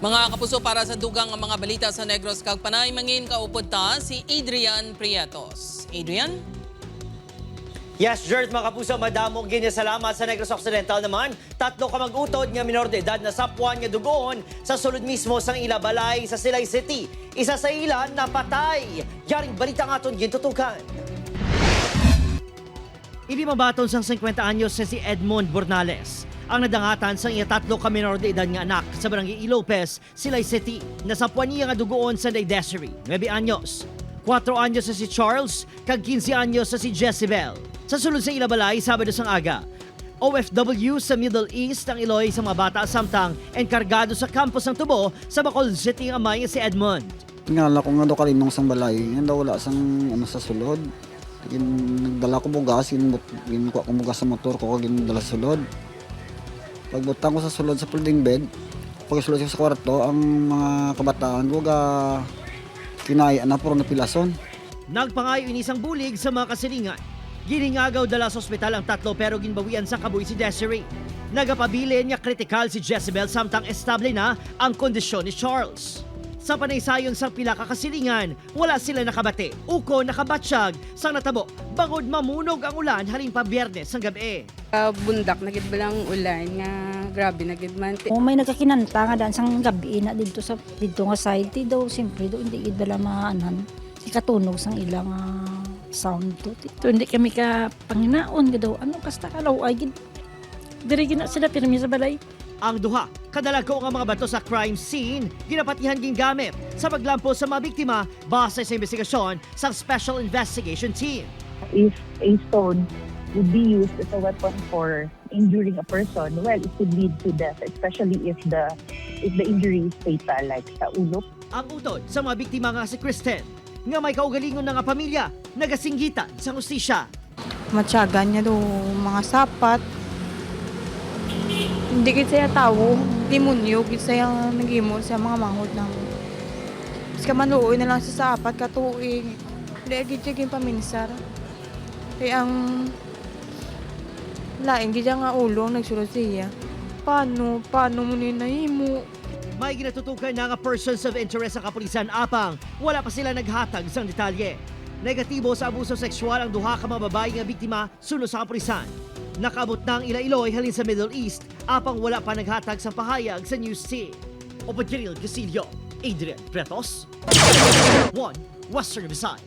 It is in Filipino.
Mga kapuso, para sa dugang ang mga balita sa Negros kag Panay, mangin kaupod ta si Adrian Prietos. Adrian? Yes, Gert, mga kapuso, madamong ginasalamat sa Negros Occidental naman. Tatlo ka mag-utod nga minor de edad na sapwan nga dugoon sa sulod mismo sang Ilabalay sa Silay City. Isa sa ilan napatay. Yaring balita nga aton gintutukan. Ilimabaton sang 50 anyos si Edmond Bornales. Ang nadangatan sa iya tatlo ka minor de edad nga anak sa barangay Ilopez, Silay City, na sapwan niya nga dugoon sa Day Desiree, 9 anyos. 4 anyos sa si Charles, kag 15 anyos sa si Jezebel. Sa sulod sa Ilabalay, Sabado sang aga, OFW sa Middle East ang iloy sa mga bata samtang enkargado sa campus ng Tubo sa Bacolod City ang amay si Edmond. Tingala ko nga daw kalinong sang balay, nga daw wala sang sa sulod. Nagdala ko bugas, ginukuha ko bugas sa motor ko, ginadala sa sulod. Pagbutang ko sa sulod sa folding bed, pagsulod ko sa kwarto, ang mga kabataan ko kinaya na puro napilason. Nagpangayo inisang bulig sa mga kasilingan. Giningagaw dala sa ospital ang tatlo pero ginbawian sa kabuhi si Desiree. Nagapabilin niya kritikal si Jezebel samtang estable na ang kondisyon ni Charles. Sa panaysayon sa pila ka kasilingan, wala sila nakabate. Uko nakabatsyag sang natabo bangod mamunog ang ulan halin pa Biyernes ang gabi. Bundak na gid balang ulan nga grabe na gid man. May nagkakinanta nga daan sang gabi na dito nga site daw siyempre do hindi gid bala maanan. Ikatunog sang ilang sound to. Ito hindi kami ka panginaon daw ano kasta kalaw ay gid. Diri gina sila pirmi sa balay. Ang duha, kadalago nga mga bato sa crime scene, ginapatihan gingamit sa paglampo sa mga biktima base sa investigasyon sa Special Investigation Team. If a stone would be used as a weapon for injuring a person, well, it could lead to death, especially if the injury is fatal, like sa ulo. Ang utod sa mga biktima nga si Kristen, nga may kaugalingon na nga pamilya, nagasinggitan sa hustisya. Matyagan niya do mga sapat. Hindi gid saya tawo, demonyo gid saya nagimo sa mga manghod ng. Bis ka manuoy na lang sa sapat ka tuig. Hindi gid siya paminsar. Kaya ang lain gid nga ulong nagsulod siya. Paano mo ninahimo? May ginatutukan na nga persons of interest sa kapulisan apang wala pa sila naghatag sang detalye. Negatibo sa abuso sexual ang duha ka mga babae nga biktima suno sa kapulisan. Nakabot na ang Iloilo halin sa Middle East apang wala pa naghatag sa pahayag sa News Team. Opadril Gasilio, Adrian Pretos, 1 Western Visayas.